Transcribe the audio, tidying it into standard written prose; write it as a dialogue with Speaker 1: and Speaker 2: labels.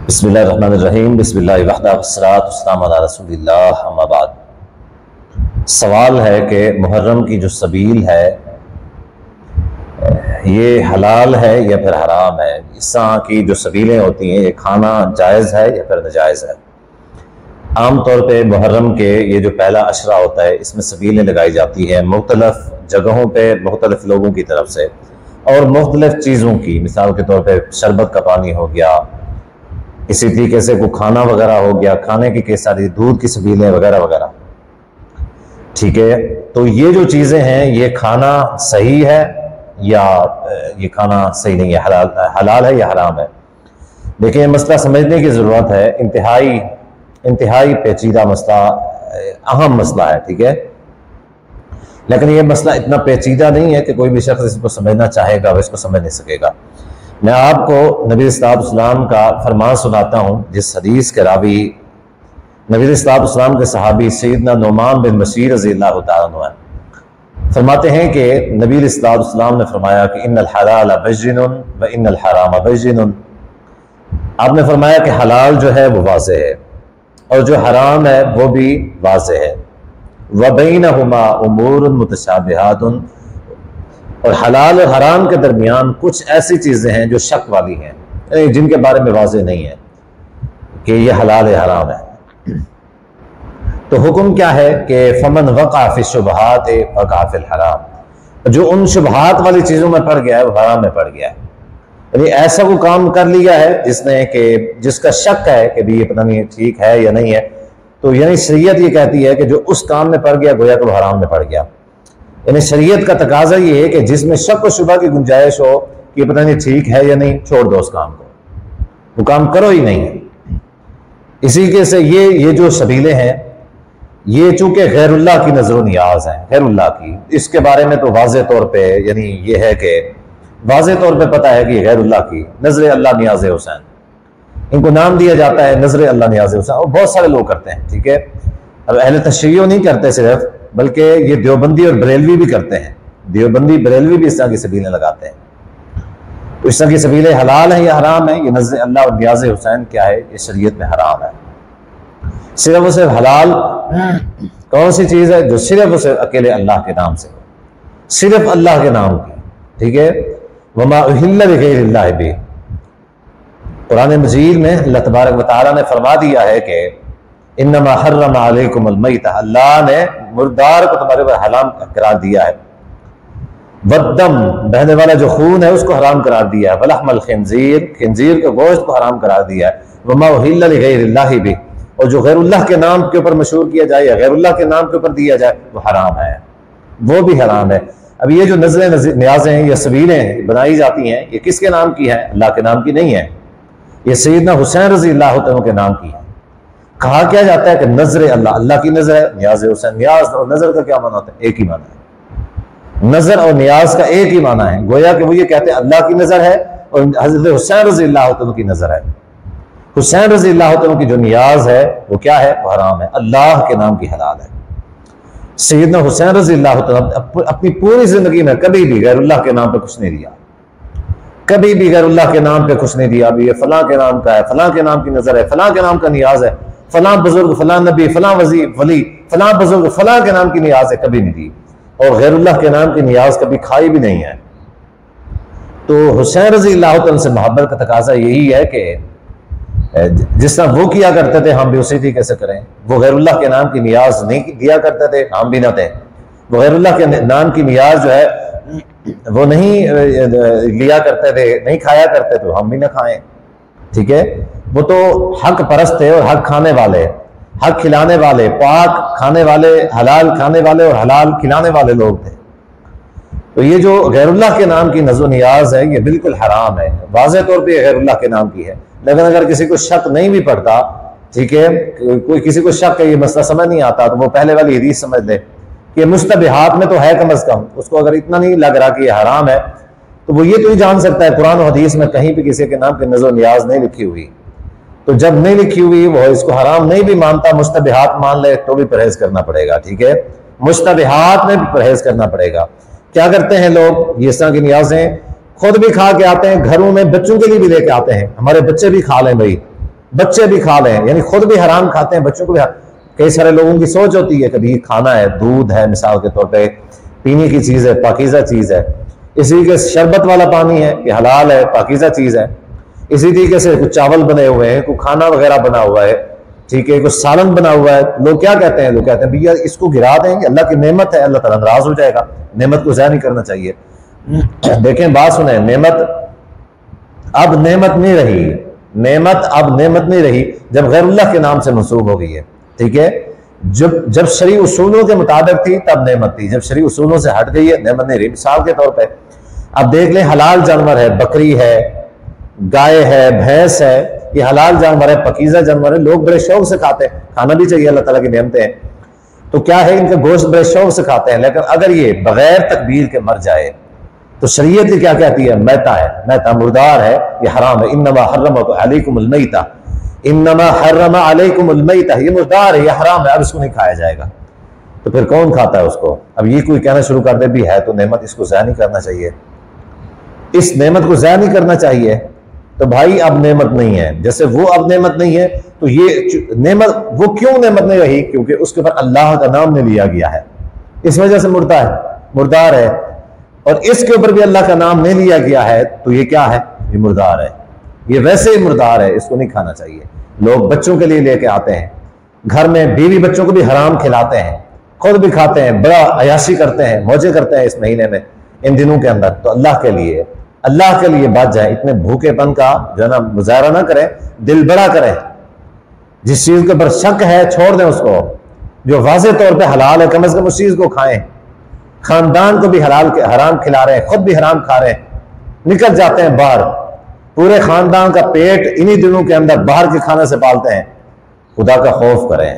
Speaker 1: بسم اللہ الرحمن الرحیم، بسم اللہ وحدہ والصلاۃ والسلام علی رسول اللہ، اما بعد۔ سوال ہے کہ محرم کی جو سبیل ہے یہ حلال ہے یا پھر حرام ہے؟ اس طرح کی جو سبیلیں ہوتی ہیں یہ کھانا جائز ہے یا پھر ناجائز ہے؟ عام طور پہ محرم کے یہ جو پہلا عشرہ ہوتا ہے اس میں سبیلیں لگائی جاتی ہیں مختلف جگہوں پہ مختلف لوگوں کی طرف سے، اور مختلف چیزوں کی، مثال کے طور پہ شربت کا پانی ہو گیا، اسی طریقے سے کوئی کھانا وغیرہ ہو گیا، کھانے کی کئی ساری دودھ کی سبیلیں وغیرہ وغیرہ، ٹھیک ہے؟ تو یہ جو چیزیں ہیں یہ کھانا صحیح ہے یا یہ کھانا صحیح نہیں ہے، حلال ہے یا حرام ہے؟ دیکھیں یہ مسئلہ سمجھنے کی ضرورت ہے، انتہائی پیچیدہ مسئلہ، اہم مسئلہ ہے، ٹھیک ہے؟ لیکن یہ مسئلہ اتنا پیچیدہ نہیں ہے کہ کوئی بھی شخص اس کو سمجھنا چاہے گا وہ اس کو سمجھ نہیں سکے گا۔ میں آپ کو نبی صلی اللہ علیہ وسلم کا فرمان سناتا ہوں، جس حدیث کے راوی نبی صلی اللہ علیہ وسلم کے صحابی سیدنا نعمان بن بشیر رضی اللہ تعالیٰ عنہ ہیں۔ فرماتے ہیں کہ نبی صلی اللہ علیہ وسلم نے فرمایا کہ ان الحلال بین و ان الحرام بین۔ آپ نے فرمایا کہ حلال جو ہے وہ واضح ہے اور جو حرام ہے وہ بھی واضح ہے، وَبَيْنَهُمَا أُمُورٌ مُتَشَابِهَاتٌ، اور حلال اور حرام کے درمیان کچھ ایسی چیزیں ہیں جو شک والی ہیں، یعنی جن کے بارے میں واضح نہیں ہے کہ یہ حلال ہے حرام ہے۔ تو حکم کیا ہے کہ فمن وقع فی الشبہات وقع فی الحرام، جو ان شبہات والی چیزوں میں پڑ گیا ہے وہ حرام میں پڑ گیا ہے، یعنی ایسا کوئی کام کر لیا ہے جس کا شک ہے کہ بھی یہ پتہ نہیں ٹھیک ہے یا نہیں ہے، تو یعنی شریعت یہ کہتی ہے کہ جو اس کام میں پڑ گیا گویا کہ وہ حرام میں پڑ گیا۔ یعنی شریعت کا تقاضا یہ ہے کہ جس میں شک و شبہ کی گنجائش ہو کہ پتہ نہیں ٹھیک ہے یا نہیں، چھوڑ دو اس کام کو، وہ کام کرو ہی نہیں۔ اسی کے سے یہ جو سبیلیں ہیں یہ چونکہ غیر اللہ کی نظر و نیاز ہیں، غیر اللہ کی، اس کے بارے میں تو واضح طور پہ یعنی یہ ہے کہ واضح طور پہ پتہ ہے کہ غیر اللہ کی نظر اللہ نیاز حسین، ان کو نام دیا جاتا ہے نظر اللہ نیاز حسین، اور بہت سارے لوگ کرتے ہیں، ٹھیک ہے؟ اب اہل تشیع نہیں کرتے صرف، بلکہ یہ دیوبندی اور بریلوی بھی کرتے ہیں، دیوبندی بریلوی بھی اس طرح کی سبیلیں لگاتے ہیں۔ تو اس طرح کی سبیلیں حلال ہیں یا حرام ہیں؟ یہ نظر اللہ اور نیاز حسین کیا ہے؟ یہ شریعت میں حرام ہے۔ صرف اور صرف حلال کون سی چیز ہے؟ جو صرف اور صرف اکیلے اللہ کے نام سے ہو، صرف اللہ کے نام کی، ٹھیک ہے؟ وما اہل لغیر اللہ بہ، قرآن مجید میں اللہ تبارک و تعالیٰ نے فرما دیا ہے کہ انما حرم علیکم المیتہ، اللہ نے مردار کو تمہارے پر حرام قرار دیا ہے، والدم، بہنے والا جو خون ہے اس کو حرام قرار دیا ہے، ولحم الخنزیر، خنزیر کے گوشت کو حرام قرار دیا ہے، وما اہل لغیر اللہ بہ، اور جو غیر اللہ کے نام کے اوپر مشہور کیا جائے یا غیر اللہ کے نام کے اوپر دیا جائے وہ حرام ہے، وہ بھی حرام ہے۔ اب یہ جو نظریں نیازیں ہیں یا سبیلیں بنائی جاتی ہیں یہ کس کے نام کی ہیں؟ اللہ کے نام کی نہیں ہے، یہ سیدنا حسین رضی اللہ عنہ کے نام کی ہے۔ کہا کیا جاتا ہے کہ نظر اللہ، اللہ کی نظر ہے، نیاز حسین، نیاز اور نظر کا کیا معنی ہوتا ہے؟ ایک ہی معنی ہے، نظر اور نیاز کا ایک ہی معنی ہے، گویا کہ وہ یہ کہتے ہیں اللہ کی نظر ہے اور حضرت حسین رضی اللہ عنہ کی نظر ہے۔ حسین رضی اللہ عنہ کی جو نیاز ہے وہ کیا ہے؟ وہ حرام ہے، اللہ کے نام کی حلال ہے۔ سیدنا حسین رضی اللہ عنہ اپنی پوری زندگی میں کبھی بھی غیر اللہ کے نام پہ کچھ نہیں دیا، کبھی بھی غیر اللہ کے نام پہ کچھ نہیں دیا، ابھی یہ فلاں کے نام کا ہے، فلاں کے نام کی نظر ہے، فلاں کے نام کا نیاز ہے، فلاں بزرگ، فلاں نبی، فلاں ولی، فلاں بزرگ، فلاں کے نام کی نیاز ہے، کبھی نہیں دی، اور غیر اللہ کے نام کی نیاز کبھی کھائی بھی نہیں ہے۔ تو حسین رضی اللہ عنہ سے محبت کا تقاضا یہی ہے کہ جس طرح وہ کیا کرتے تھے ہم بھی اسی طریقے سے کریں۔ وہ غیر اللہ کے نام کی نیاز نہیں دیا کرتے تھے، ہم بھی نہ دیں۔ وہ غیر اللہ کے نام کی نیاز جو ہے وہ نہیں لیا کرتے تھے، نہیں کھایا کرتے تھے، ہم بھی نہ کھائیں، ٹھیک ہے؟ وہ تو حق پرست تھے اور حق کھانے والے، حق کھلانے والے، پاک کھانے والے، حلال کھانے والے اور حلال کھلانے والے لوگ تھے۔ تو یہ جو غیر اللہ کے نام کی نظر و نیاز ہے یہ بالکل حرام ہے، واضح طور پہ یہ غیر اللہ کے نام کی ہے۔ لیکن اگر کسی کو شک نہیں بھی پڑتا، ٹھیک ہے، کوئی کسی کو شک ہے یہ مسئلہ سمجھ نہیں آتا تو وہ پہلے والی حدیث سمجھ لے کہ مشتبہات میں تو ہے کم از کم، اس کو اگر اتنا نہیں لگ رہا کہ یہ حرام ہے تو وہ یہ تو ہی جان سکتا ہے قرآن و حدیث میں کہیں بھی کسی کے نام کی نظر و نیاز نہیں لکھی ہوئی، تو جب نہیں لکھی ہوئی وہ اس کو حرام نہیں بھی مانتا، مشتبہات مان لے تو بھی پرہیز کرنا پڑے گا، ٹھیک ہے؟ مشتبہات میں بھی پرہیز کرنا پڑے گا۔ کیا کرتے ہیں لوگ؟ یہ اس طرح کی نیازیں خود بھی کھا کے آتے ہیں، گھروں میں بچوں کے لیے بھی لے کے آتے ہیں، ہمارے بچے بھی کھا لیں بھائی، بچے بھی کھا لیں، یعنی خود بھی حرام کھاتے ہیں، بچوں کو بھی کئی سارے لوگوں کی سوچ ہوتی ہے کبھی کھانا ہے، دودھ ہے مثال کے طور پہ، پینے کی چیز ہے، پاکیزہ چیز ہے، اسی طریقے سے شربت والا پانی ہے یہ حلال ہے، پاکیزہ چیز ہے، اسی طریقے سے کچھ چاول بنے ہوئے ہیں، کوئی کھانا وغیرہ بنا ہوا ہے، ٹھیک ہے، کچھ سالن بنا ہوا ہے، لوگ کیا کہتے ہیں؟ لوگ کہتے ہیں بھیا اس کو گرا دیں گے، اللہ کی نعمت ہے، اللہ تعالیٰ ناراض ہو جائے گا، نعمت کو ضائع نہیں کرنا چاہیے۔ دیکھیں بات سنیں، نعمت اب نعمت نہیں رہی، نعمت اب نعمت نہیں رہی جب غیر اللہ کے نام سے منسوب ہو گئی ہے، ٹھیک ہے، جب شرعی اصولوں کے مطابق تھی تب نعمت تھی، جب شرعی اصولوں سے ہٹ گئی ہے نعمت نہیں رہی۔ مثال کے طور پہ اب دیکھ لیں، حلال جانور ہے، بکری ہے، گائے ہے، بھینس ہے، یہ حلال جانور ہے، پاکیزہ جانور ہے، لوگ بڑے شوق سے کھاتے ہیں، کھانا بھی چاہیے، اللہ تعالیٰ کی نعمتیں ہیں، تو کیا ہے ان کا گوشت بڑے شوق سے کھاتے ہیں، لیکن اگر یہ بغیر تکبیر کے مر جائے تو شریعت یہ کیا کہتی ہے؟ میتا ہے، میتا مردار ہے، یہ حرام ہے۔ انما حرم علیکم المیتہ، انما حرم علیکم المیتہ، یہ مردار ہے، یہ حرام ہے، اب اس کو نہیں کھایا جائے گا۔ تو پھر کون کھاتا ہے اس کو؟ اب یہ کوئی کہنا شروع کر دے بھی ہے تو نعمت، اس کو ضائع نہیں کرنا چاہیے، اس نعمت کو ضائع نہیں کرنا چاہیے، تو بھائی اب نعمت نہیں ہے، جیسے وہ اب نعمت نہیں ہے تو یہ نعمت، وہ کیوں نعمت نہیں رہی؟ کیونکہ اس کے اوپر اللہ کا نام نہیں لیا گیا ہے، اس وجہ سے مردہ ہے، مردار ہے، اور اس کے اوپر بھی اللہ کا نام نہیں لیا گیا ہے تو یہ کیا ہے؟ یہ مردار ہے، یہ ویسے ہی مردار ہے، اس کو نہیں کھانا چاہیے۔ لوگ بچوں کے لیے لے کے آتے ہیں، گھر میں بیوی بچوں کو بھی حرام کھلاتے ہیں، خود بھی کھاتے ہیں، بڑا عیاشی کرتے ہیں، موجے کرتے ہیں اس مہینے میں، ان دنوں کے اندر، تو اللہ کے لیے بچ جائیں، اتنے بھوکے پن کا جو ہے نا مظاہرہ نہ کریں، دل بڑا کریں، جس چیز کے اوپر شک ہے چھوڑ دیں اس کو، جو واضح طور پہ حلال ہے کم از کم اس چیز کو کھائیں، خاندان کو بھی حرام کھلا رہے ہیں، خود بھی حرام کھا رہے ہیں، نکل جاتے ہیں باہر، پورے خاندان کا پیٹ انہی دنوں کے اندر باہر کے کھانے سے پالتے ہیں، خدا کا خوف کریں۔